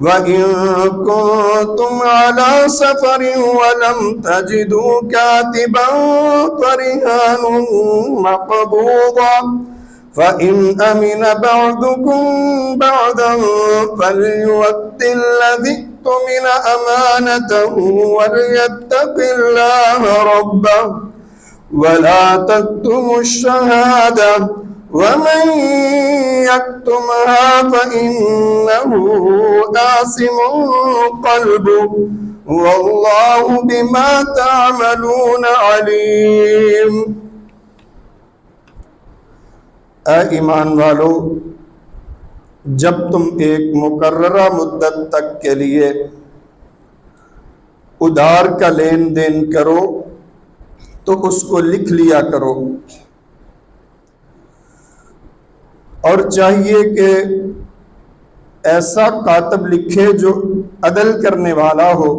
वइन कुन्तुम अला सफरिन वलम तजिदू कातिबन फरिहानुन मक़बूदा फ़इन अमिन बअदुकुम बअदन फ़ल्युअद्दिल्लज़ी उत्मिन अमानतहु वलियत्तक़िल्लाह रब्बहु वला तक्तुमुश्शहादा वमन यक्तुमहा फ़इन्नहु आसिमुन क़ल्बुहु वल्लाहु बिमा तअमलून अलीम। ऐ ईमान वालो, जब तुम एक मुकर्ररा मुद्दत तक के लिए उधार का लेन देन करो तो उसको लिख लिया करो, और चाहिए कि ऐसा कातब लिखे जो अदल करने वाला हो,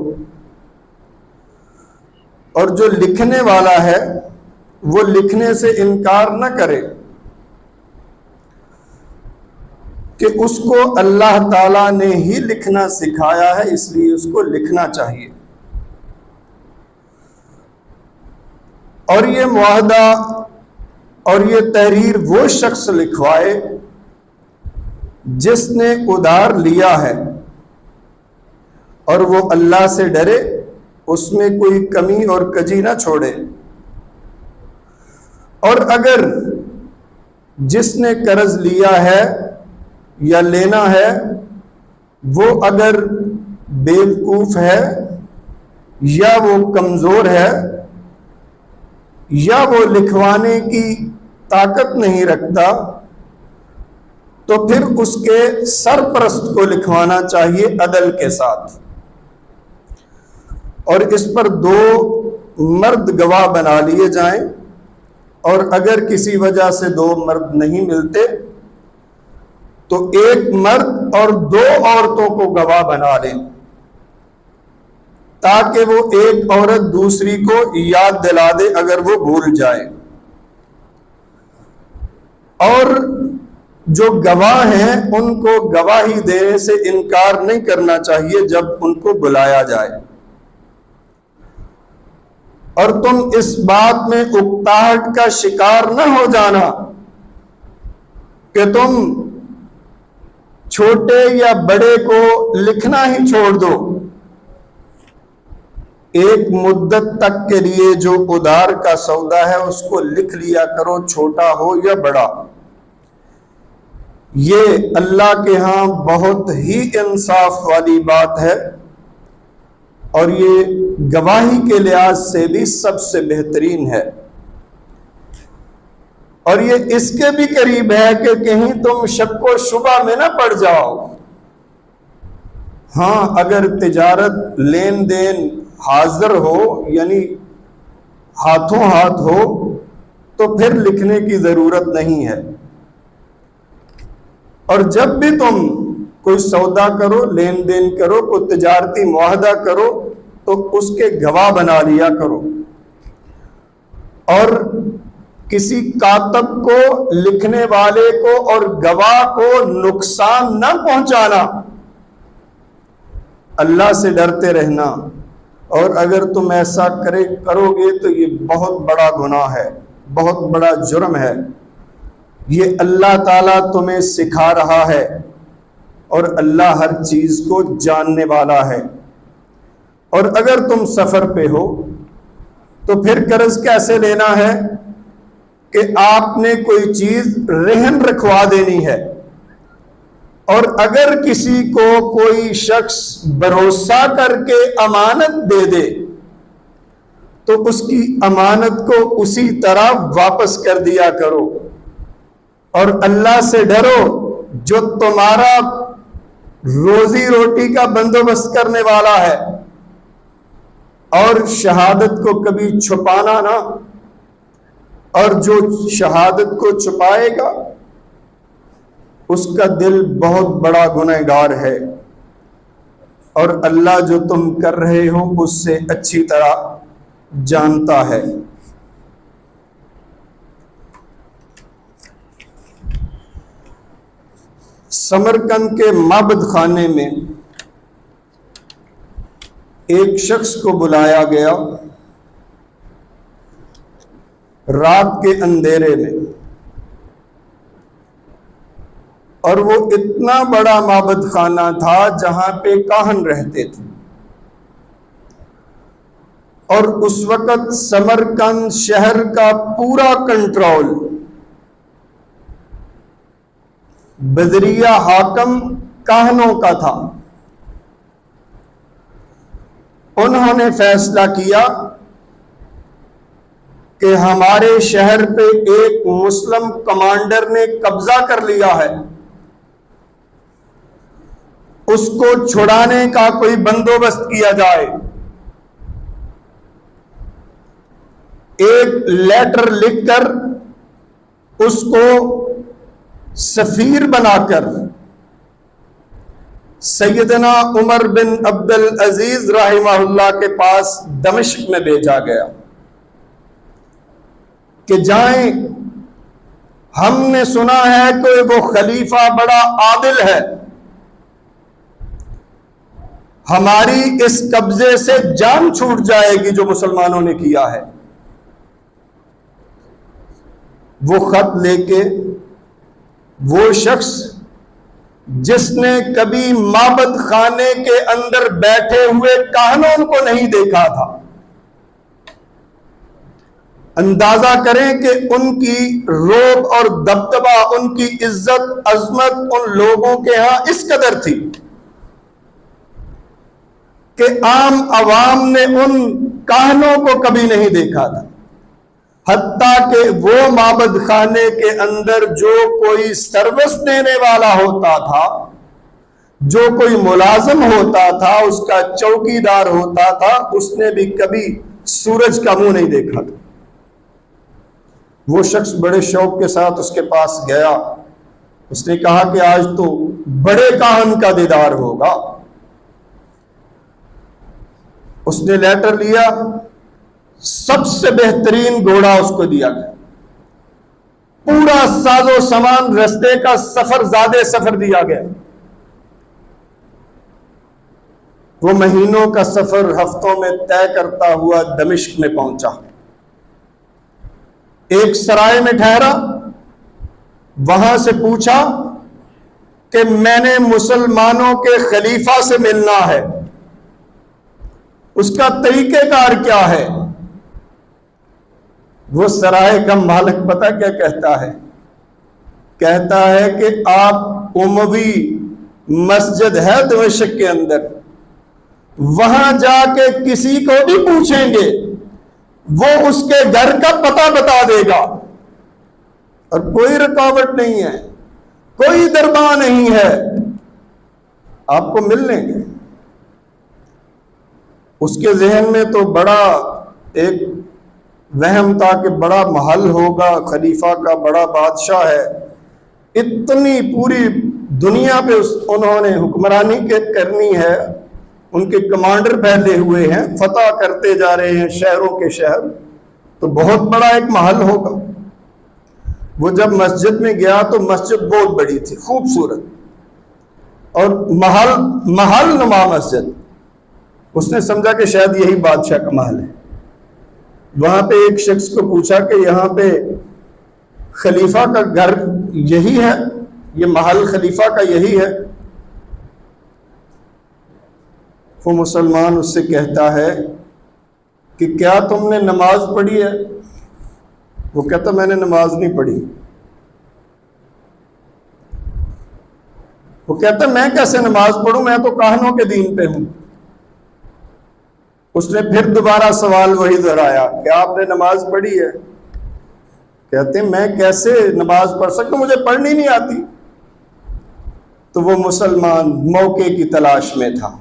और जो लिखने वाला है वो लिखने से इनकार न करे कि उसको अल्लाह ताला ने ही लिखना सिखाया है, इसलिए उसको लिखना चाहिए। और ये मुआहदा और ये तहरीर वो शख्स लिखवाए जिसने उधार लिया है और वो अल्लाह से डरे, उसमें कोई कमी और कजी ना छोड़े। और अगर जिसने कर्ज लिया है या लेना है वो अगर बेवकूफ है या वो कमजोर है या वो लिखवाने की ताकत नहीं रखता, तो फिर उसके सरपरस्त को लिखवाना चाहिए अदल के साथ, और इस पर 2 मर्द गवाह बना लिए जाएं, और अगर किसी वजह से 2 मर्द नहीं मिलते तो 1 मर्द और 2 औरतों को गवाह बना लें, ताकि वो एक औरत दूसरी को याद दिला दे अगर वो भूल जाए। और जो गवाह हैं उनको गवाही देने से इनकार नहीं करना चाहिए जब उनको बुलाया जाए। और तुम इस बात में उकताहट का शिकार न हो जाना कि तुम छोटे या बड़े को लिखना ही छोड़ दो। एक मुद्दत तक के लिए जो उधार का सौदा है उसको लिख लिया करो, छोटा हो या बड़ा। ये अल्लाह के यहाँ बहुत ही इंसाफ वाली बात है, और ये गवाही के लिहाज से भी सबसे बेहतरीन है। और ये इसके भी करीब है कि कहीं तुम शक व शुबा में ना पड़ जाओ। हाँ, अगर तिजारत लेन देन हाजिर हो यानी हाथों हाथ हो तो फिर लिखने की जरूरत नहीं है। और जब भी तुम कोई सौदा करो, लेन देन करो, कोई तिजारती मुआहदा करो तो उसके गवाह बना लिया करो। और किसी कातब को, लिखने वाले को और गवाह को नुकसान न पहुंचाना, अल्लाह से डरते रहना। और अगर तुम ऐसा करोगे तो ये बहुत बड़ा गुनाह है, बहुत बड़ा जुर्म है। ये अल्लाह ताला तुम्हें सिखा रहा है, और अल्लाह हर चीज को जानने वाला है। और अगर तुम सफर पे हो तो फिर कर्ज कैसे लेना है कि आपने कोई चीज रहन रखवा देनी है, और अगर किसी को कोई शख्स भरोसा करके अमानत दे दे तो उसकी अमानत को उसी तरह वापस कर दिया करो। और अल्लाह से डरो जो तुम्हारा रोजी रोटी का बंदोबस्त करने वाला है। और शहादत को कभी छुपाना ना, और जो शहादत को छुपाएगा उसका दिल बहुत बड़ा गुनहगार है, और अल्लाह जो तुम कर रहे हो उससे अच्छी तरह जानता है। समरकंद के माबद खाने में एक शख्स को बुलाया गया रात के अंधेरे में, और वो इतना बड़ा माबद खाना था जहां पे काहन रहते थे। और उस वक्त समरकंद शहर का पूरा कंट्रोल बदरिया हाकम काहनों का था। उन्होंने फैसला किया कि हमारे शहर पे एक मुस्लिम कमांडर ने कब्जा कर लिया है, उसको छुड़ाने का कोई बंदोबस्त किया जाए। एक लेटर लिखकर उसको सफीर बनाकर सैयदना उमर बिन अब्दुल अजीज रहमहुल्लाह के पास दमिश्क में भेजा गया कि जाएं, हमने सुना है कि वो खलीफा बड़ा आदिल है, हमारी इस कब्जे से जान छूट जाएगी जो मुसलमानों ने किया है। वो खत लेके वो शख्स जिसने कभी माबद खाने के अंदर बैठे हुए काहनों को नहीं देखा था, अंदाजा करें कि उनकी रोब और दबदबा, उनकी इज्जत अजमत उन लोगों के यहां इस कदर थी कि आम अवाम ने उन काहनों को कभी नहीं देखा था। हत्ता कि वो माबद खाने के अंदर जो कोई सर्विस देने वाला होता था, जो कोई मुलाजिम होता था, उसका चौकीदार होता था, उसने भी कभी सूरज का मुंह नहीं देखा था। वो शख्स बड़े शौक के साथ उसके पास गया। उसने कहा कि आज तो बड़े काहन का दीदार होगा। उसने लेटर लिया, सबसे बेहतरीन घोड़ा उसको दिया गया, पूरा साजो सामान, रास्ते का सफर, ज्यादा सफर दिया गया। वो महीनों का सफर हफ्तों में तय करता हुआ दमिश्क में पहुंचा। एक सराय में ठहरा, वहां से पूछा कि मैंने मुसलमानों के खलीफा से मिलना है, उसका तरीकेकार क्या है। वो सराय का मालिक पता क्या कहता है? कहता है कि आप उमवी मस्जिद है दमिश्क के अंदर, वहां जाके किसी को भी पूछेंगे, वो उसके घर का पता बता देगा, और कोई रुकावट नहीं है, कोई दरबार नहीं है, आपको मिल लेंगे। उसके जहन में तो बड़ा एक वहम था कि बड़ा महल होगा, खलीफा का बड़ा बादशाह है, इतनी पूरी दुनिया पे उन्होंने हुक्मरानी करनी है, उनके कमांडर फैले हुए हैं, फतह करते जा रहे हैं शहरों के शहर, तो बहुत बड़ा एक महल होगा। वो जब मस्जिद में गया तो मस्जिद बहुत बड़ी थी, खूबसूरत, और महल नुमा मस्जिद। उसने समझा कि शायद यही बादशाह का महल है। वहां पे एक शख्स को पूछा कि यहाँ पे खलीफा का घर यही है, ये महल खलीफा का यही है? वो मुसलमान उससे कहता है कि क्या तुमने नमाज पढ़ी है? वो कहता मैंने नमाज नहीं पढ़ी। वो कहता मैं कैसे नमाज पढ़ूं, मैं तो काहनों के दीन पे हूं। उसने फिर दोबारा सवाल वही दोहराया कि आपने नमाज पढ़ी है? कहते मैं कैसे नमाज पढ़ सकता, मुझे पढ़नी नहीं आती। तो वो मुसलमान मौके की तलाश में था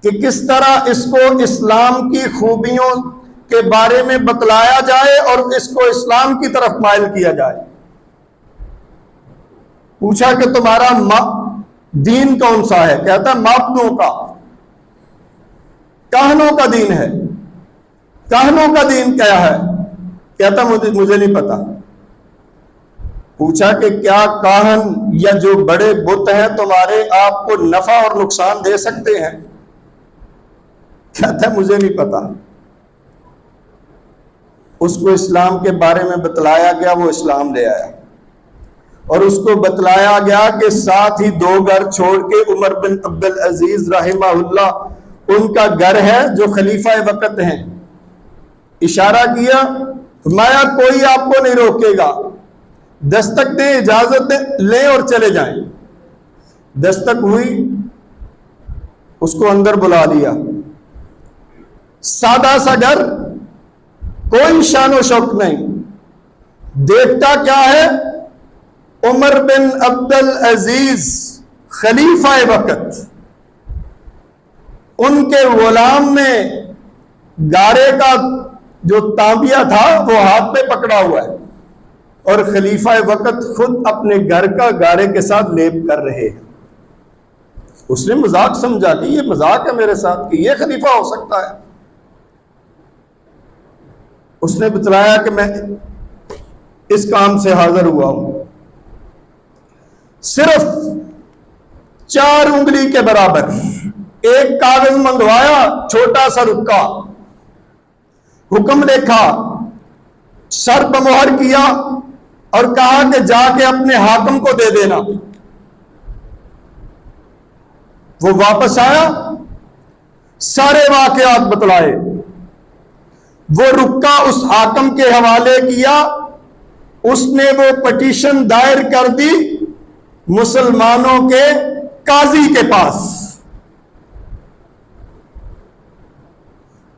कि किस तरह इसको इस्लाम की खूबियों के बारे में बतलाया जाए और इसको इस्लाम की तरफ माइल किया जाए। पूछा कि तुम्हारा दीन कौन सा है? कहता मापदों का, काहनों का दीन है। काहनों का दीन क्या है? कहता मुझे नहीं पता। पूछा कि क्या काहन या जो बड़े बुत हैं तुम्हारे आपको नफा और नुकसान दे सकते हैं? कहता है मुझे नहीं पता। उसको इस्लाम के बारे में बतलाया गया, वो इस्लाम ले आया। और उसको बतलाया गया कि साथ ही 2 घर छोड़ के उमर बिन अब्दुल अजीज रहमहुल्लाह उनका घर है जो खलीफा वक्त हैं। इशारा किया, फरमाया कोई आपको नहीं रोकेगा, दस्तक दे, इजाजत ले और चले जाएं। दस्तक हुई, उसको अंदर बुला लिया। सादा सा घर, कोई शानो शौक नहीं। देखता क्या है, उमर बिन अब्दुल अजीज खलीफा वक्त, उनके गुलाम ने गारे का जो तांबिया था वो हाथ में पकड़ा हुआ है और खलीफा वक्त खुद अपने घर का गारे के साथ लेप कर रहे हैं। उसने मजाक समझा कि ये मजाक है मेरे साथ कि ये खलीफा हो सकता है। उसने बतलाया कि मैं इस काम से हाजिर हुआ हूं। सिर्फ 4 उंगली के बराबर एक कागज मंगवाया, छोटा सा रुक्का, हुक्म लिखा, सर पर मोहर किया और कहा कि जाके अपने हाकिम को दे देना। वो वापस आया, सारे वाकयात बतलाए। वो रुक्का उस हाकिम के हवाले किया, उसने वो पटिशन दायर कर दी मुसलमानों के काजी के पास।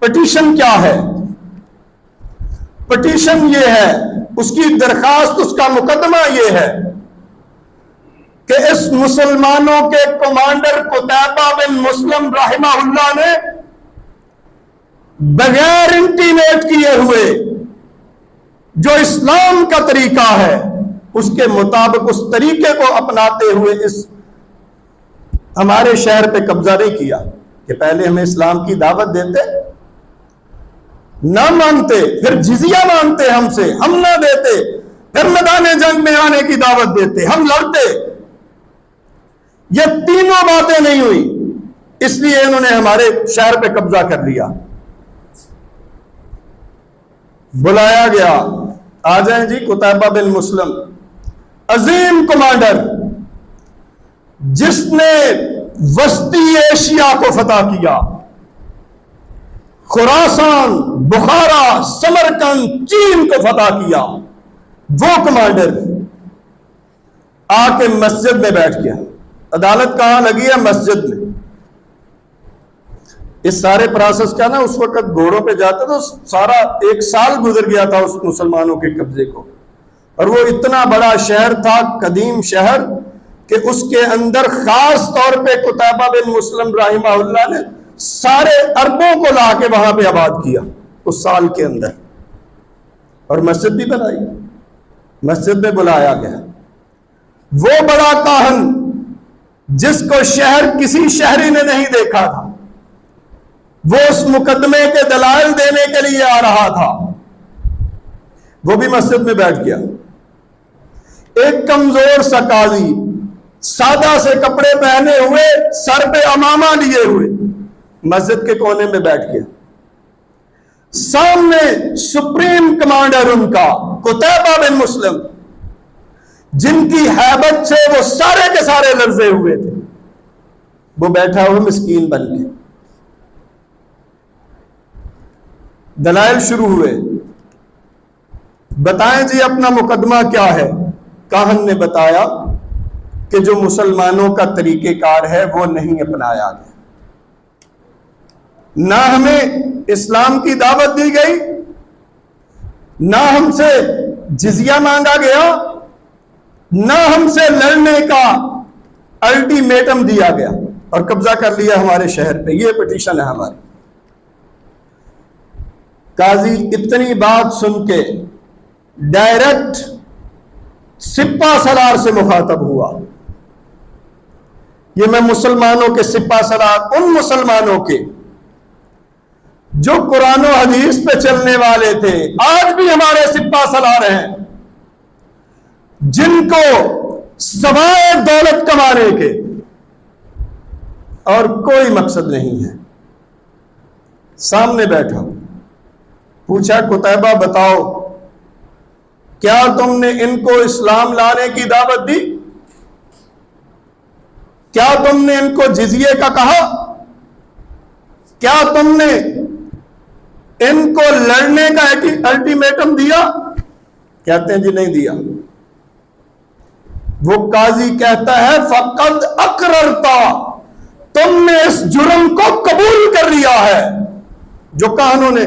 पटिशन क्या है? पटिशन ये है, उसकी दरखास्त, उसका मुकदमा ये है कि इस मुसलमानों के कमांडर कुतैबा बिन मुस्लिम रहमहुल्लाह ने बगैर इंटीमेट किए हुए जो इस्लाम का तरीका है उसके मुताबिक, उस तरीके को अपनाते हुए इस हमारे शहर पे कब्जा नहीं किया कि पहले हमें इस्लाम की दावत देते, ना मानते, फिर जिजिया मानते हमसे, हम ना देते, फिर मैदान जंग में आने की दावत देते, हम लड़ते। ये तीनों बातें नहीं हुई, इसलिए इन्होंने हमारे शहर पे कब्जा कर लिया। बुलाया गया, आ जाए जी कुतैबा बिन मुस्लिम, अजीम कमांडर जिसने वस्ती एशिया को फतह किया, खुरासान, बुखारा, समरकंद, चीन को फतह किया, वो कमांडर आके मस्जिद में बैठ गया। अदालत कहां लगी है? मस्जिद में। इस सारे प्रोसेस का ना उस वक्त घोड़ों पे जाते तो सारा 1 साल गुजर गया था उस मुसलमानों के कब्जे को। और वो इतना बड़ा शहर था, कदीम शहर, कि उसके अंदर खास तौर पे कुतैबा बिन मुस्लिम रहमहुल्लाह ने सारे अरबों को लाके वहां पे आबाद किया उस साल के अंदर, और मस्जिद भी बनाई। मस्जिद में बुलाया गया वो बड़ा काहन जिसको शहर किसी शहरी ने नहीं देखा था, वो उस मुकदमे के दलाइल देने के लिए आ रहा था, वो भी मस्जिद में बैठ गया। एक कमजोर सा काजी, सादा से कपड़े पहने हुए, सर पे अमामा लिए हुए, मस्जिद के कोने में बैठ गया। सामने सुप्रीम कमांडर उनका कुतैबा बिन मुस्लिम, जिनकी हैबत से वो सारे के सारे लर्जे हुए थे, वो बैठा हुआ मिस्कीन बन के। दलाइल शुरू हुए, बताएं जी अपना मुकदमा क्या है। काहन ने बताया कि जो मुसलमानों का तरीकेकार है वो नहीं अपनाया गया, ना हमें इस्लाम की दावत दी गई, ना हमसे जिजिया मांगा गया, ना हमसे लड़ने का अल्टीमेटम दिया गया, और कब्जा कर लिया हमारे शहर पे। ये पिटीशन है हमारी। काजी इतनी बात सुन के डायरेक्ट सिपा सलार से मुखातब हुआ। ये मैं मुसलमानों के सिपा सलार, उन मुसलमानों के जो कुरान और हदीस पे चलने वाले थे, आज भी हमारे सिपा सलार हैं, जिनको सवाए दौलत कमाने के और कोई मकसद नहीं है। सामने बैठा, पूछा कुतैबा बताओ, क्या तुमने इनको इस्लाम लाने की दावत दी? क्या तुमने इनको जिजिये का कहा? क्या तुमने इनको लड़ने का अल्टीमेटम दिया? कहते हैं जी नहीं दिया। वो काजी कहता है फकद अकररता, तुमने इस जुर्म को कबूल कर लिया है। जो कहा उन्होंने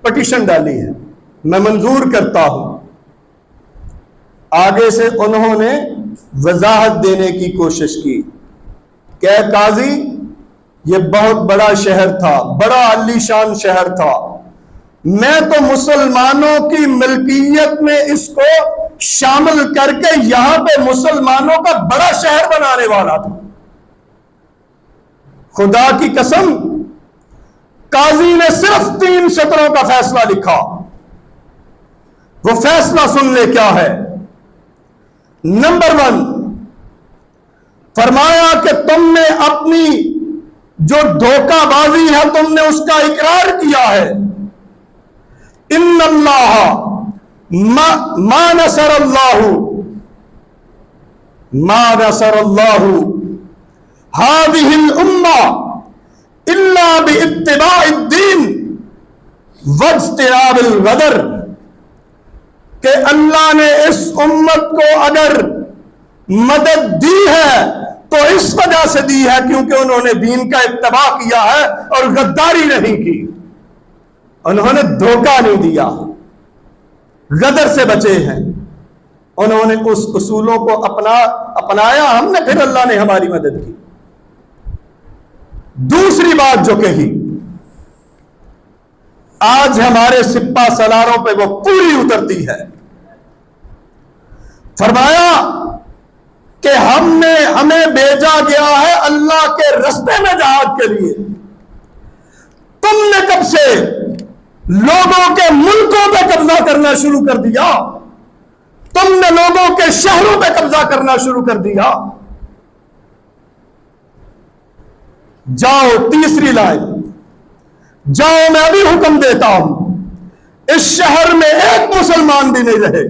पटिशन डाली है, मैं मंजूर करता हूं। आगे से उन्होंने वजाहत देने की कोशिश की। क्या काजी, ये बहुत बड़ा शहर था, बड़ा आलीशान शहर था, मैं तो मुसलमानों की मिल्कियत में इसको शामिल करके यहां पे मुसलमानों का बड़ा शहर बनाने वाला था। खुदा की कसम, काजी ने सिर्फ 3 सत्रों का फैसला लिखा। वो फैसला सुन ले क्या है। नंबर 1, फरमाया कि तुमने अपनी जो धोखाबाजी है तुमने उसका इकरार किया है। इन्नल्लाह मा नसरल्लाहु हादिहिल उम्मा इल्ला बिइत्तिबाइद्दीन वज्तिनाबिल गदर, कि अल्लाह ने इस उम्मत को अगर मदद दी है तो इस वजह से दी है क्योंकि उन्होंने दीन का इत्तबा किया है और गद्दारी नहीं की। उन्होंने धोखा नहीं दिया, गदर से बचे हैं। उन्होंने उस उसूलों को अपनाया हमने, फिर अल्लाह ने हमारी मदद की। दूसरी बात जो कही, आज हमारे सिप्पा सलारों पे वो पूरी उतरती है। फरमाया कि हमें भेजा गया है अल्लाह के रास्ते में जहाद के लिए। तुमने कब से लोगों के मुल्कों पे कब्जा करना शुरू कर दिया? तुमने लोगों के शहरों पे कब्जा करना शुरू कर दिया। जाओ, तीसरी लाइन, जाओ मैं अभी हुक्म देता हूं, इस शहर में एक मुसलमान भी नहीं रहे,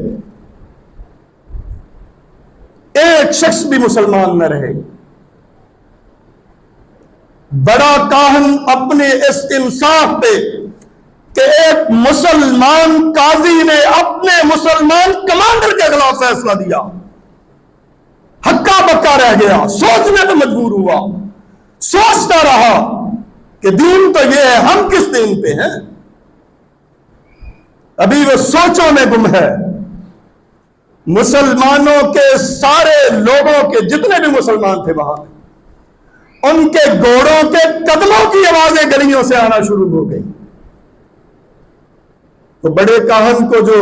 एक शख्स भी मुसलमान न रहे। बड़ा काहन अपने इस इंसाफ पे कि एक मुसलमान काजी ने अपने मुसलमान कमांडर के खिलाफ फैसला दिया, हक्का बक्का रह गया, सोचने पे मजबूर हुआ, सोचता रहा कि दीन तो ये है, हम किस दीन पे हैं। अभी वो सोचों में गुम है। मुसलमानों के सारे लोगों के जितने भी मुसलमान थे वहां, उनके घोड़ों के कदमों की आवाजें गलियों से आना शुरू हो गई। तो बड़े काहन को जो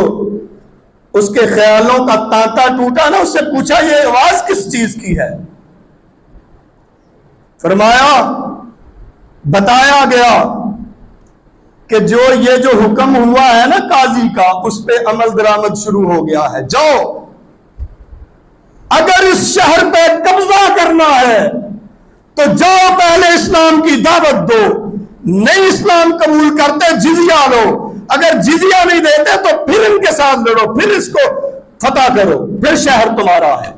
उसके ख्यालों का तांता टूटा ना, उससे पूछा ये आवाज किस चीज की है? फरमाया, बताया गया कि ये जो हुक्म हुआ है ना काजी का, उस पे अमल दरामद शुरू हो गया है। जाओ, अगर इस शहर पे कब्जा करना है तो जाओ पहले इस्लाम की दावत दो, नहीं इस्लाम कबूल करते जिजिया लो, अगर जिजिया नहीं देते तो फिर इनके साथ लड़ो, फिर इसको फतह करो, फिर शहर तुम्हारा है।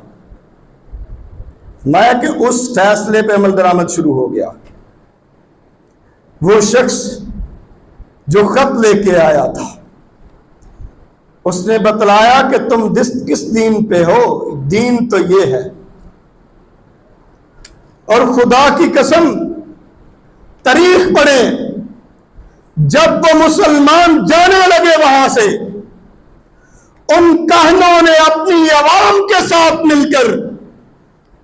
मैं कि उस फैसले पे अमल दरामद शुरू हो गया। वो शख्स जो खत लेके आया था, उसने बतलाया कि तुम किस दीन पे हो, दीन तो ये है। और खुदा की कसम, तारीख पढ़े, जब वो मुसलमान जाने लगे वहां से, उन काहनों ने अपनी आवाम के साथ मिलकर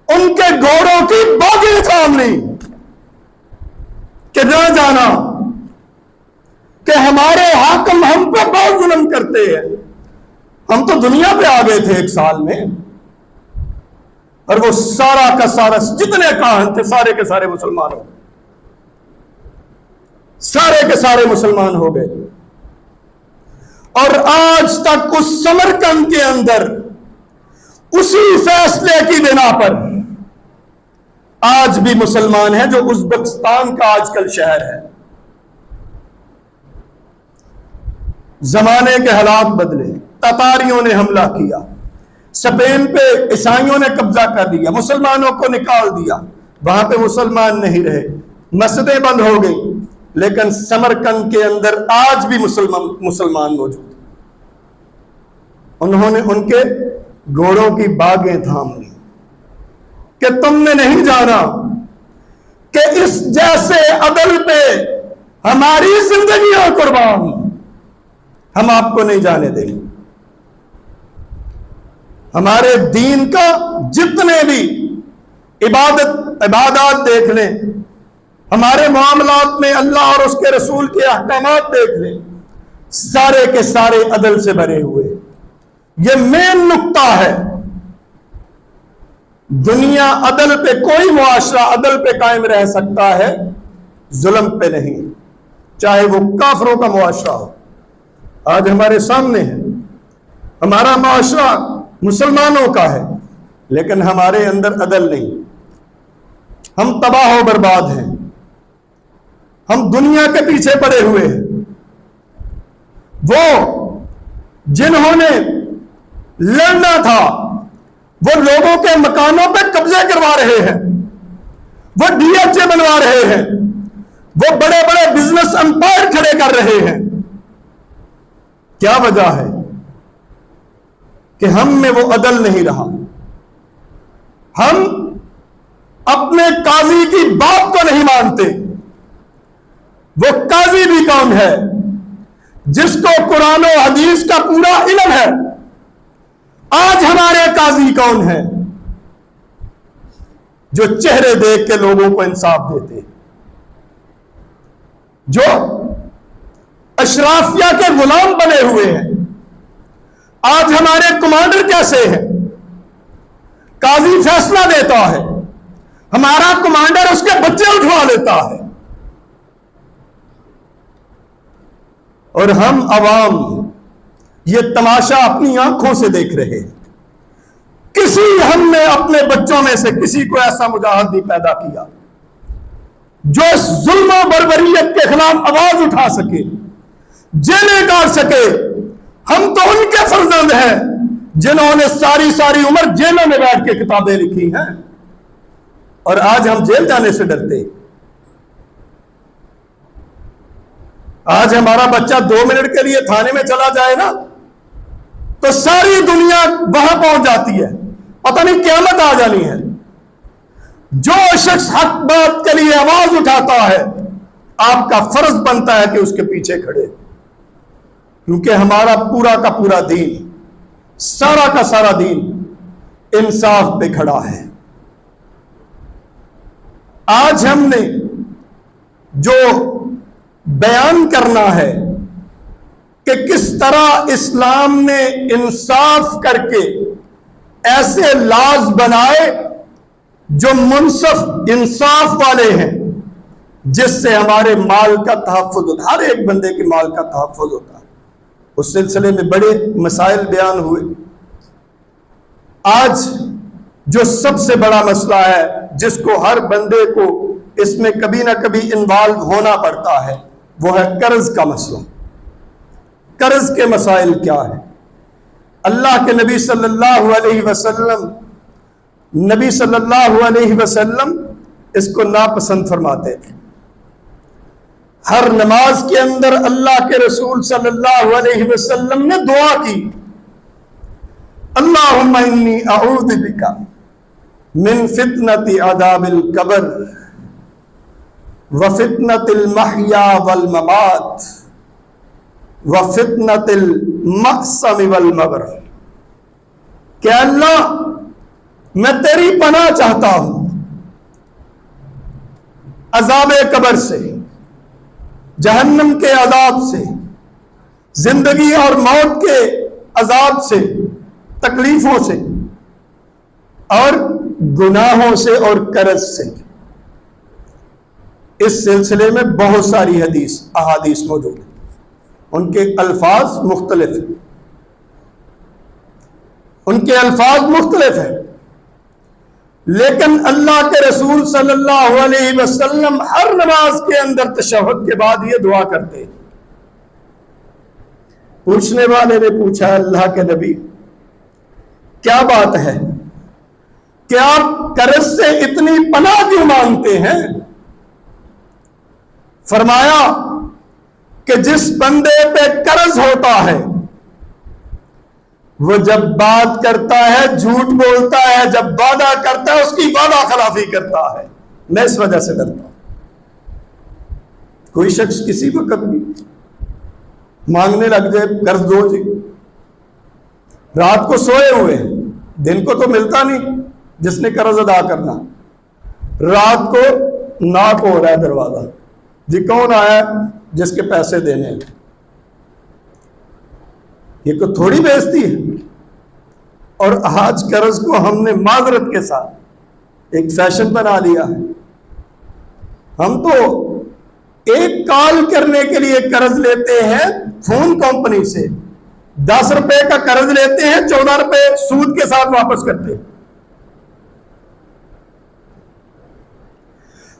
उनके घोड़ों की बागी थाम ली कि न जाना कि हमारे हाकिम हम पे बहुत जुल्म करते हैं। हम तो दुनिया पे आ गए थे 1 साल में, और वो सारा का सारा जितने काहन थे सारे के सारे मुसलमान हो गए, सारे के सारे मुसलमान हो गए। और आज तक उस समरकंद के अंदर उसी फैसले की बिना पर आज भी मुसलमान हैं, जो उज़्बेकिस्तान का आजकल शहर है। जमाने के हालात बदले, ततारियों ने हमला किया, स्पेन पे ईसाइयों ने कब्जा कर लिया, मुसलमानों को निकाल दिया, वहां पे मुसलमान नहीं रहे, मस्जिदें बंद हो गई, लेकिन समरकंद के अंदर आज भी मुसलमान मौजूद। उन्होंने उनके घोड़ों की बागें थाम ली कि तुमने नहीं जाना कि इस जैसे अदल पे हमारी जिंदगियां कुर्बान, हम आपको नहीं जाने देंगे। हमारे दीन का जितने भी इबादत देख लें, हमारे मामलात में अल्लाह और उसके रसूल के अहकामात देख लें, सारे के सारे अदल से भरे हुए। ये मेन नुक्ता है। दुनिया अदल पे, कोई मुआशरा अदल पे कायम रह सकता है, जुल्म पे नहीं, चाहे वो काफरों का मुआशरा हो। आज हमारे सामने है, हमारा मुआशरा मुसलमानों का है, लेकिन हमारे अंदर अदल नहीं, हम तबाह बर्बाद हैं, हम दुनिया के पीछे पड़े हुए हैं। वो जिन्होंने लड़ना था, वो लोगों के मकानों पे कब्जे करवा रहे हैं, वो डीएचए बनवा रहे हैं, वो बड़े बड़े बिजनेस एम्पायर खड़े कर रहे हैं। क्या वजह है कि हम में वो अदल नहीं रहा। हम अपने काजी की बात को नहीं मानते। वो काजी भी कौन है? जिसको कुरान और हदीस का पूरा इल्म है। आज हमारे काजी कौन है? जो चेहरे देख के लोगों को इंसाफ देते, जो अशराफिया के गुलाम बने हुए हैं। आज हमारे कमांडर कैसे हैं? काजी फैसला देता है, हमारा कमांडर उसके बच्चे उठवा लेता है, और हम अवाम ये तमाशा अपनी आंखों से देख रहे हैं। हमने अपने बच्चों में से किसी को ऐसा मुजाहिद नहीं पैदा किया जो इस जुल्म और बर्बरियत के खिलाफ आवाज उठा सके, जेलें काट सके। हम तो उनके फर्जंद हैं जिन्होंने सारी सारी उम्र जेलों में बैठ के किताबें लिखी हैं, और आज हम जेल जाने से डरते। आज हमारा बच्चा 2 मिनट के लिए थाने में चला जाए ना, तो सारी दुनिया वहां पहुंच जाती है, पता नहीं क़यामत आ जानी है। जो शख्स हक बात के लिए आवाज उठाता है, आपका फर्ज बनता है कि उसके पीछे खड़े, क्योंकि हमारा पूरा का पूरा दीन, सारा का सारा दीन इंसाफ पे खड़ा है। आज हमने जो बयान करना है कि किस तरह इस्लाम ने इंसाफ करके ऐसे लाज बनाए जो मुनसफ इंसाफ वाले हैं, जिससे हमारे माल का तहफ़्फ़ुज़ होता है, हर एक बंदे के माल का तहफ़्फ़ुज़ होता है। उस सिलसिले में बड़े मसाइल बयान हुए। आज जो सबसे बड़ा मसला है, जिसको हर बंदे को इसमें कभी ना कभी इन्वॉल्व होना पड़ता है, वो है कर्ज का मसला। कर्ज के मसाइल क्या है? अल्लाह के नबी सल्लल्लाहु अलैहि वसल्लम इसको नापसंद फरमाते थे। हर नमाज के अंदर अल्लाह के रसूल सल्लल्लाहु अलैहि वसल्लम ने दुआ की, अल्लाहुम्मा इन्नी अऊज़ु बिका मिन फितनति अज़ाबिल कब्र व फितनतिल महया वल ममात व फितनतिल मक़सम वल मग़रम। क्या अल्लाह, मैं तेरी पनाह चाहता हूं अज़ाबे कब्र से, जहन्नम के अज़ाब से, जिंदगी और मौत के अज़ाब से, तकलीफों से, और गुनाहों से और कर्ज से। इस सिलसिले में बहुत सारी अहादीस मौजूद है, उनके अल्फाज मुख्तलिफ हैं, लेकिन अल्लाह के रसूल सल्लल्लाहु अलैहि वसल्लम हर नमाज के अंदर तशहुद के बाद ये दुआ करते हैं, पूछने वाले ने पूछा, अल्लाह के नबी क्या बात है कि आप कर्ज से इतनी पनाह क्यों मांगते हैं? फरमाया कि जिस बंदे पे कर्ज होता है वो जब बात करता है झूठ बोलता है, जब वादा करता है उसकी वादा खिलाफी करता है। मैं इस वजह से डरता हूं। कोई शख्स किसी वक्त भी मांगने लग जाए, कर्ज दो जी, रात को सोए हुए, दिन को तो मिलता नहीं जिसने कर्ज अदा करना, रात को नाक हो रहा है दरवाजा, जी कौन आया जिसके पैसे देने हैं। ये को थोड़ी बेइज्जती है। और आज कर्ज को हमने माजरत के साथ एक फैशन बना लिया है। हम तो एक कॉल करने के लिए कर्ज लेते हैं फोन कंपनी से, 10 रुपए का कर्ज लेते हैं, 14 रुपए सूद के साथ वापस करते हैं।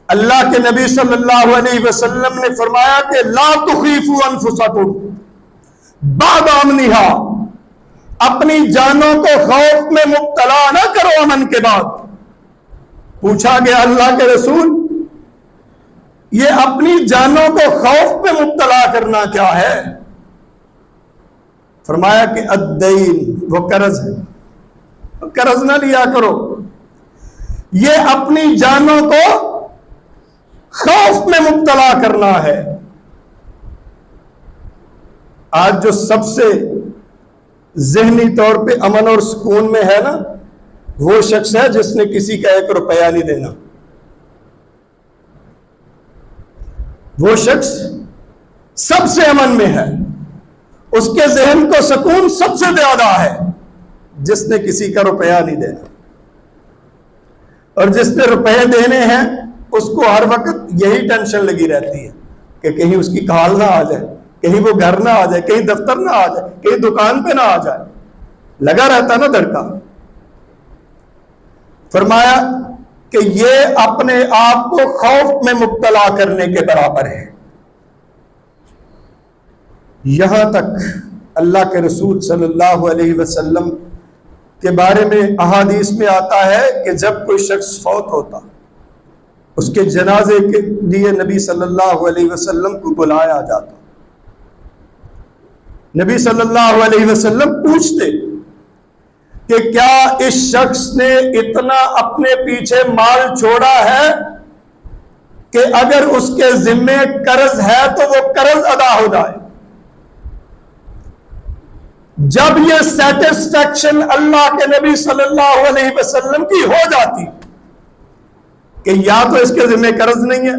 अल्लाह के नबी सल्लल्लाहु अलैहि वसल्लम ने फरमाया कि ला तुखीफू अनफुसकुम बाद अमनिहा, अपनी जानों को खौफ में मुब्तला ना करो अमन के बाद। पूछा गया अल्लाह के रसूल, ये अपनी जानों को खौफ में मुब्तला करना क्या है? फरमाया कि अद्दैन, वो कर्ज है, कर्ज ना लिया करो। ये अपनी जानों को खौफ में मुब्तला करना है। आज जो सबसे ज़हनी तौर पे अमन और सुकून में है ना, वो शख्स है जिसने किसी का 1 रुपया नहीं देना। वो शख्स सबसे अमन में है, उसके जहन को सुकून सबसे ज्यादा है जिसने किसी का रुपया नहीं देना। और जिसने रुपए देने हैं उसको हर वक्त यही टेंशन लगी रहती है कि कहीं उसकी कॉल ना आ जाए, कहीं वो घर ना आ जाए, कहीं दफ्तर ना आ जाए, कहीं दुकान पे ना आ जाए, लगा रहता ना धड़का। फरमाया कि ये अपने आप को खौफ में मुब्तला करने के बराबर है। यहां तक अल्लाह के रसूल सल्लल्लाहु अलैहि वसल्लम के बारे में अहादीस में आता है कि जब कोई शख्स फौत होता, उसके जनाजे के लिए नबी सल्लल्लाहु अलैहि वसल्लम को बुलाया जाता। नबी सल्लल्लाहु अलैहि वसल्लम पूछते कि क्या इस शख्स ने इतना अपने पीछे माल छोड़ा है कि अगर उसके जिम्मे कर्ज है तो वो कर्ज अदा हो जाए। जब ये सेटिस्फैक्शन अल्लाह के नबी सल्लल्लाहु अलैहि वसल्लम की हो जाती कि या तो इसके जिम्मे कर्ज नहीं है,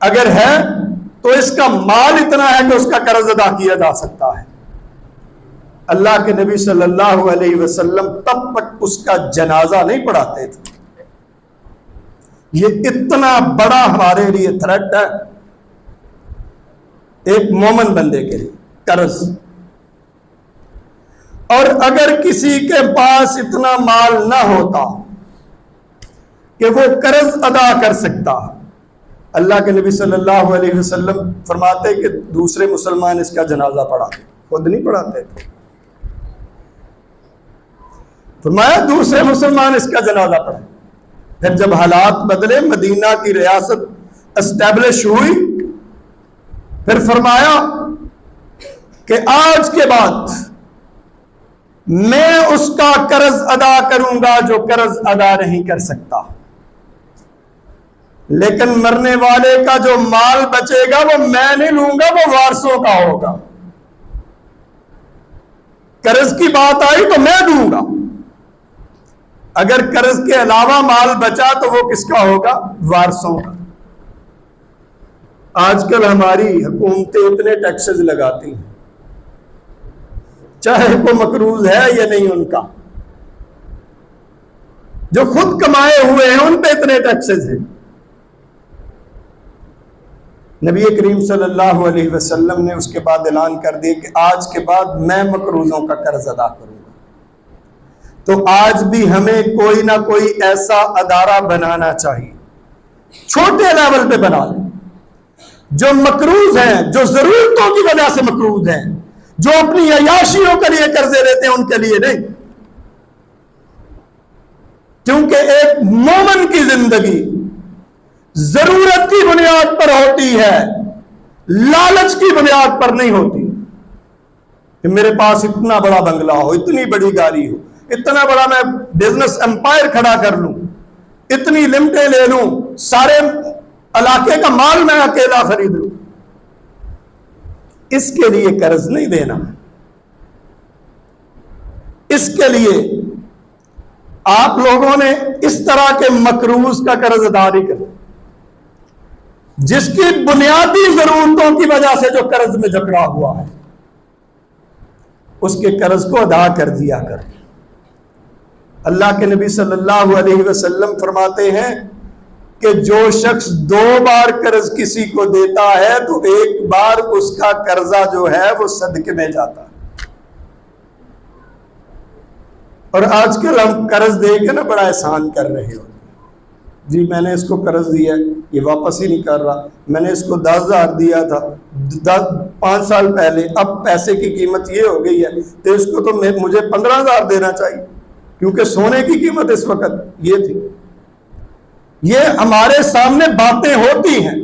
अगर है तो इसका माल इतना है कि उसका कर्ज अदा किया जा सकता है, अल्लाह के नबी सल्लल्लाहु अलैहि वसल्लम तब तक उसका जनाजा नहीं पढ़ाते थे। ये इतना बड़ा हमारे लिए थ्रेट है एक मोमिन बंदे के लिए, कर्ज। और अगर किसी के पास इतना माल ना होता कि वो कर्ज अदा कर सकता, अल्लाह के नबी सल्लल्लाहु अलैहि वसल्लम फरमाते कि दूसरे मुसलमान इसका जनाजा पढ़ाते, खुद नहीं पढ़ाते थे। फरमाया दूसरे मुसलमान इसका जनाजा पढ़े। फिर जब हालात बदले, मदीना की रियासत एस्टैब्लिश हुई, फिर फरमाया कि आज के बाद मैं उसका कर्ज अदा करूंगा जो कर्ज अदा नहीं कर सकता, लेकिन मरने वाले का जो माल बचेगा वो मैं नहीं लूंगा, वो वारसों का होगा। कर्ज की बात आई तो मैं दूंगा, अगर कर्ज के अलावा माल बचा तो वो किसका होगा? वारसों का। आजकल हमारी हुकूमतें इतने टैक्सेस लगाती हैं, चाहे वो मकरूज है या नहीं, उनका जो खुद कमाए हुए हैं उन पे इतने टैक्सेस हैं। नबी करीम सल्लल्लाहु अलैहि वसल्लम ने उसके बाद ऐलान कर दिया कि आज के बाद मैं मकरूजों का कर्ज अदा करूंगा। तो आज भी हमें कोई ना कोई ऐसा अदारा बनाना चाहिए, छोटे लेवल पे बना लें, जो मकरूज हैं, जो जरूरतों की वजह से मकरूज हैं, जो अपनी अयाशियों के लिए कर्जे लेते हैं उनके लिए नहीं, क्योंकि एक मोमिन की जिंदगी जरूरत की बुनियाद पर होती है, लालच की बुनियाद पर नहीं होती कि मेरे पास इतना बड़ा बंगला हो, इतनी बड़ी गाड़ी हो, इतना बड़ा मैं बिजनेस एम्पायर खड़ा कर लूं, इतनी लिमिटें ले लूं, सारे इलाके का माल मैं अकेला खरीद लूं। इसके लिए कर्ज नहीं देना। इसके लिए आप लोगों ने इस तरह के मकरूज का कर्ज अदा नहीं करना, जिसकी बुनियादी जरूरतों की वजह से जो कर्ज में जकड़ा हुआ है उसके कर्ज को अदा कर दिया कर। अल्लाह के नबी सल्लल्लाहु अलैहि वसल्लम फरमाते हैं कि जो शख्स 2 बार कर्ज किसी को देता है तो 1 बार उसका कर्जा जो है वो सदके में जाता है। और आजकल हम कर्ज दे के ना बड़ा एहसान कर रहे हो, जी मैंने इसको कर्ज दिया, ये वापस ही नहीं कर रहा, मैंने इसको 10,000 दिया था 5 साल पहले, अब पैसे की कीमत ये हो गई है तो इसको तो मुझे 15,000 देना चाहिए, क्योंकि सोने की कीमत इस वक्त ये थी। ये हमारे सामने बातें होती हैं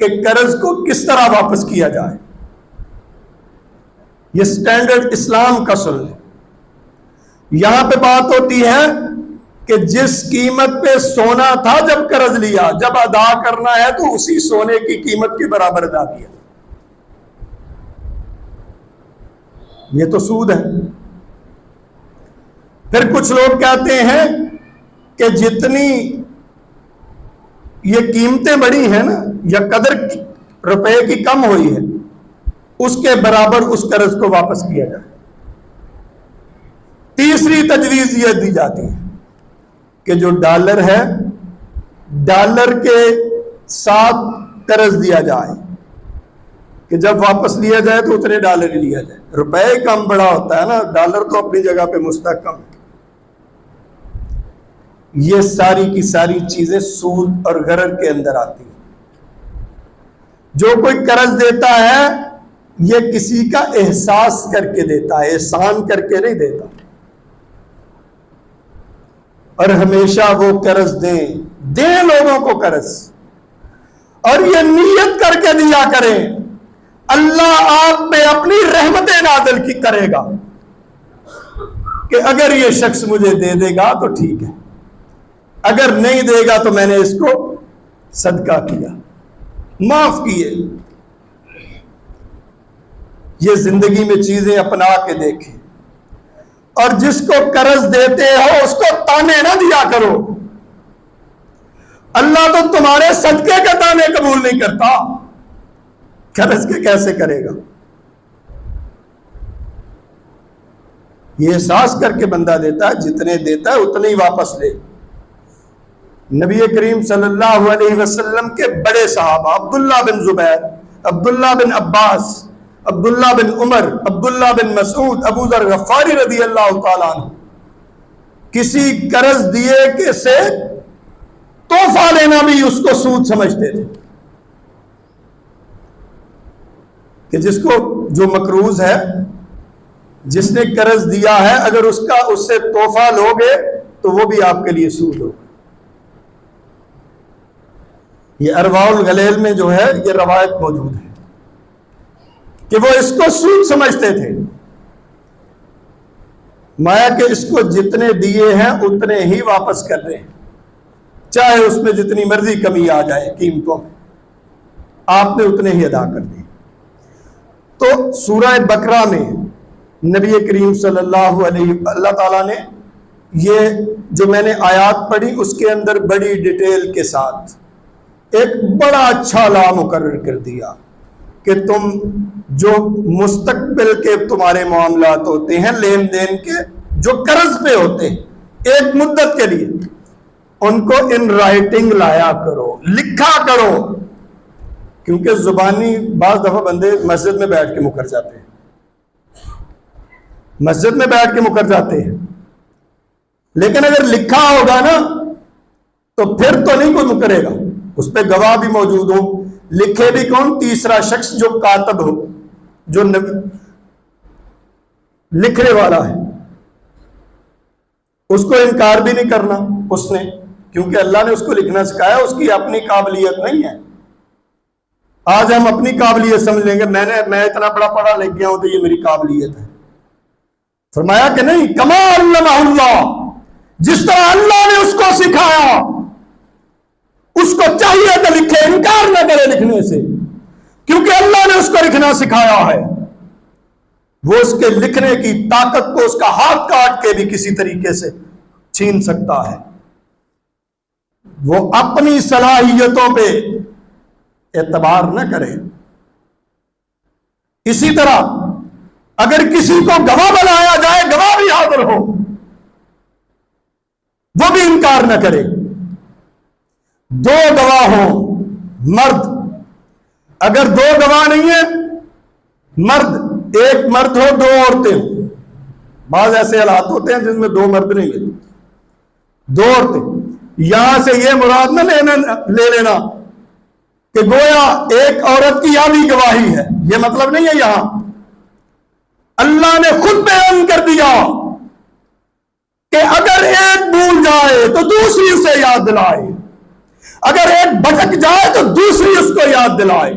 कि कर्ज को किस तरह वापस किया जाए। ये स्टैंडर्ड इस्लाम का सुन ले। यहां पे बात होती है कि जिस कीमत पे सोना था जब कर्ज लिया, जब अदा करना है तो उसी सोने की कीमत के बराबर अदा किया। ये तो सूद है। फिर कुछ लोग कहते हैं कि जितनी ये कीमतें बढ़ी हैं ना, या कदर रुपए की कम हुई है, उसके बराबर उस कर्ज को वापस किया जाए। तीसरी तजवीज यह दी जाती है कि जो डॉलर है, डॉलर के साथ कर्ज दिया जाए कि जब वापस लिया जाए तो उतने डॉलर ही लिया जाए। रुपए कम बड़ा होता है ना, डॉलर तो अपनी जगह पे मुस्तहकम है। ये सारी की सारी चीजें सूद और गरर के अंदर आती हैं। जो कोई कर्ज देता है ये किसी का एहसास करके देता है, एहसान करके नहीं देता। और हमेशा वो कर्ज दें लोगों को कर्ज, और ये नियत करके दिया करें अल्लाह आप पे अपनी रहमतें नाज़िल की करेगा कि अगर ये शख्स मुझे दे देगा तो ठीक है, अगर नहीं देगा तो मैंने इसको सदका किया, माफ किए। ये जिंदगी में चीजें अपना के देखें। और जिसको कर्ज देते हो उसको ताने ना दिया करो। अल्लाह तो तुम्हारे सदके के ताने कबूल नहीं करता, कर्ज के कैसे करेगा। ये एहसास करके बंदा देता है, जितने देता है उतने ही वापस ले। नबी करीम सल्लल्लाहु अलैहि वसल्लम के बड़े सहाबा अब्दुल्ला बिन जुबैर, अब्दुल्ला बिन अब्बास, अब्दुल्ला बिन उमर, अब्दुल्ला बिन मसूद, अबू ज़र गफ़ारी रज़ी अल्लाह तआला अन्हु किसी कर्ज दिए के से तोहफा लेना भी उसको सूद समझते थे कि जिसको जो मकरूज है, जिसने कर्ज दिया है, अगर उससे तोहफा लोगे तो वो भी आपके लिए सूद होगा। ये अरवाउल गलेल में जो है ये रवायत मौजूद है कि वो इसको सूद समझते थे। माया के इसको जितने दिए हैं उतने ही वापस कर रहे हैं, चाहे उसमें जितनी मर्जी कमी आ जाए कीमतों में, आपने उतने ही अदा कर दिए। तो सूरह बकरा में नबी करीम सल्लल्लाहु अलैहि अल्लाह ताला ने ये जो मैंने आयात पढ़ी उसके अंदर बड़ी डिटेल के साथ एक बड़ा अच्छा ला मुकर्रर कर दिया कि तुम जो मुस्तकबिल के तुम्हारे मामलात होते हैं, लेन देन के जो कर्ज पे होते हैं, एक मुद्दत के लिए उनको इन राइटिंग लाया करो, लिखा करो। क्योंकि जुबानी बाज दफा बंदे मस्जिद में बैठ के मुकर जाते हैं, मस्जिद में बैठ के मुकर जाते हैं, लेकिन अगर लिखा होगा ना तो फिर तो नहीं कोई मुकरेगा, उस पर गवाह भी मौजूद हो। लिखे भी कौन? तीसरा शख्स जो कातब हो, जो लिखने वाला है, उसको इनकार भी नहीं करना उसने, क्योंकि अल्लाह ने उसको लिखना सिखाया, उसकी अपनी काबिलियत नहीं है। आज हम अपनी काबिलियत समझ लेंगे, मैं इतना बड़ा पढ़ा लिख गया हूं तो ये मेरी काबिलियत है। फरमाया कि नहीं, कमा अल्लाह, जिस तरह अल्लाह ने उसको सिखाया, उसको चाहिए कि लिखे, इनकार न करे लिखने से, क्योंकि अल्लाह ने उसको लिखना सिखाया है। वो उसके लिखने की ताकत को उसका हाथ काट के भी किसी तरीके से छीन सकता है। वो अपनी सलाहियतों पे एतबार न करे। इसी तरह अगर किसी को गवाह बनाया जाए, गवाह भी हाजिर हो, वो भी इनकार न करे। दो गवाह हो मर्द, अगर दो गवाह नहीं है मर्द, एक मर्द हो दो औरतें हो, बाज ऐसे हालात होते हैं जिसमें दो मर्द नहीं है, दो औरतें। यहां से यह मुराद न ले लेना कि गोया एक औरत की या भी गवाही है, यह मतलब नहीं है। यहां अल्लाह ने खुद बयान कर दिया कि अगर एक भूल जाए तो दूसरी उसे याद दिलाए, अगर एक भटक जाए तो दूसरी उसको याद दिलाए,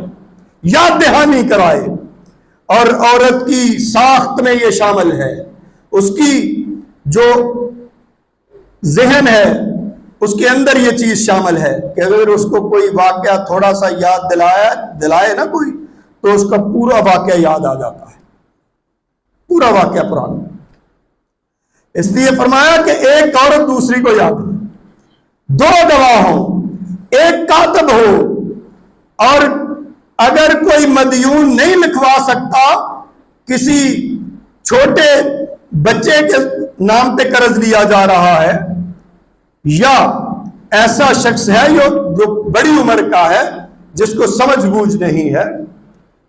याद दहानी कराए। और औरत की साख्त में यह शामिल है, उसकी जो जहन है उसके अंदर यह चीज शामिल है कि अगर उसको कोई वाकया थोड़ा सा याद दिलाए ना कोई, तो उसका पूरा वाकया याद आ जाता है, पूरा वाकया पुराना। इसलिए फरमाया कि एक औरत दूसरी को याद, दो गवाह हो, एक कातिब हो, और अगर कोई मदयून नहीं लिखवा सकता, किसी छोटे बच्चे के नाम पे कर्ज लिया जा रहा है, या ऐसा शख्स है जो बड़ी उम्र का है जिसको समझ बूझ नहीं है,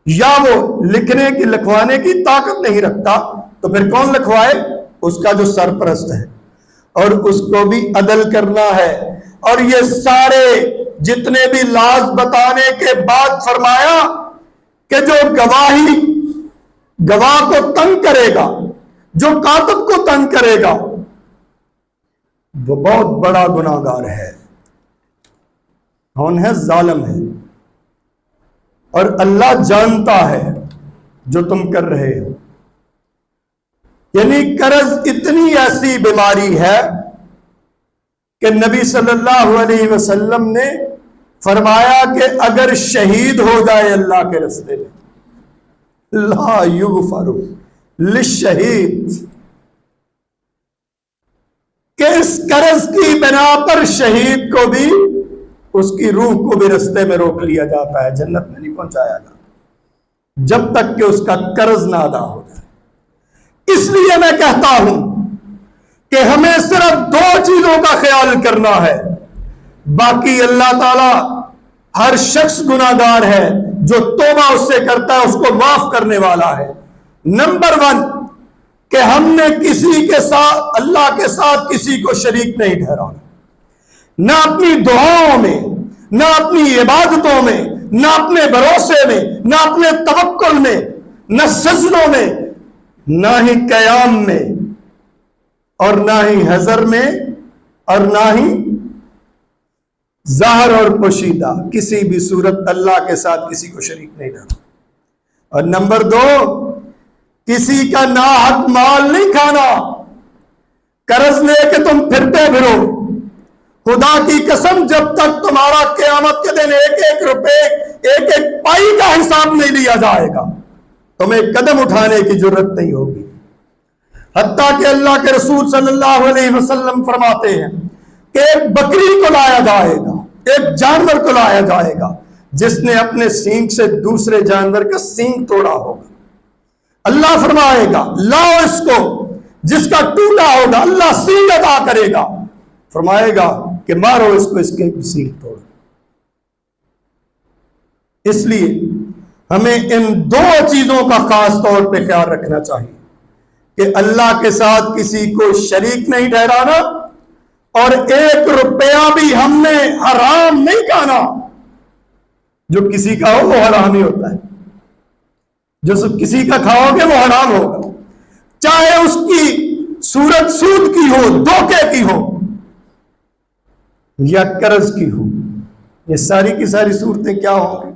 या वो लिखने की लिखवाने की ताकत नहीं रखता, तो फिर कौन लिखवाए? उसका जो सरपरस्त है, और उसको भी अदल करना है। और ये सारे जितने भी लाज बताने के बाद फरमाया कि जो गवाह को तंग करेगा, जो कातिब को तंग करेगा, वो बहुत बड़ा गुनाहगार है। कौन है? जालिम है। और अल्लाह जानता है जो तुम कर रहे हो। यानी कर्ज इतनी ऐसी बीमारी है कि नबी सल्लल्लाहु अलैहि वसल्लम ने फरमाया कि अगर शहीद हो जाए अल्लाह के रास्ते में, ला युगफरु लिशहीद, कि इस कर्ज की बिना पर शहीद को भी, उसकी रूह को भी रास्ते में रोक लिया जाता है, जन्नत में नहीं पहुंचाया जाता जब तक कि उसका कर्ज ना अदा हो जाए। इसलिए मैं कहता हूं कि हमें सिर्फ दो चीजों का ख्याल करना है, बाकी अल्लाह ताला हर शख्स गुनाहगार है, जो तौबा उससे करता है उसको माफ करने वाला है। नंबर 1 कि हमने किसी के साथ, अल्लाह के साथ किसी को शरीक नहीं ठहराना, ना अपनी दुआओं में, ना अपनी इबादतों में, ना अपने भरोसे में, ना अपने तवक्कुल में, ना सजदों में, ना ही कयाम में, और ना ही हजर में, और ना ही जाहिर और पोशीदा, किसी भी सूरत अल्लाह के साथ किसी को शरीक नहीं ठहराना। और नंबर 2, किसी का नाहक माल नहीं खाना। कर्ज लेके तुम फिरते फिरो, खुदा की कसम जब तक तुम्हारा क़यामत के दिन एक एक रुपए, एक एक पाई का हिसाब नहीं लिया जाएगा, तुम्हें कदम उठाने की जरूरत नहीं होगी। हत्ता कि अल्लाह के रसूल सल्लल्लाहु अलैहि वसल्लम फरमाते हैं कि एक बकरी को लाया जाएगा, एक जानवर को लाया जाएगा जिसने अपने सींग से दूसरे जानवर का सींग तोड़ा होगा। अल्लाह फरमाएगा लाओ इसको, जिसका टूटा होगा अल्लाह सींग अदा करेगा, फरमाएगा कि मारो इसको, इसके सींग तोड़। इसलिए हमें इन दो चीजों का खास तौर पे ख्याल रखना चाहिए कि अल्लाह के साथ किसी को शरीक नहीं ठहराना, और 1 रुपया भी हमने हराम नहीं खाना। जो किसी का हो वो हराम ही होता है, जो किसी का खाओगे वो हराम होगा। चाहे उसकी सूरत सूद की हो, धोखे की हो या कर्ज की हो, ये सारी की सारी सूरतें क्या होंगी?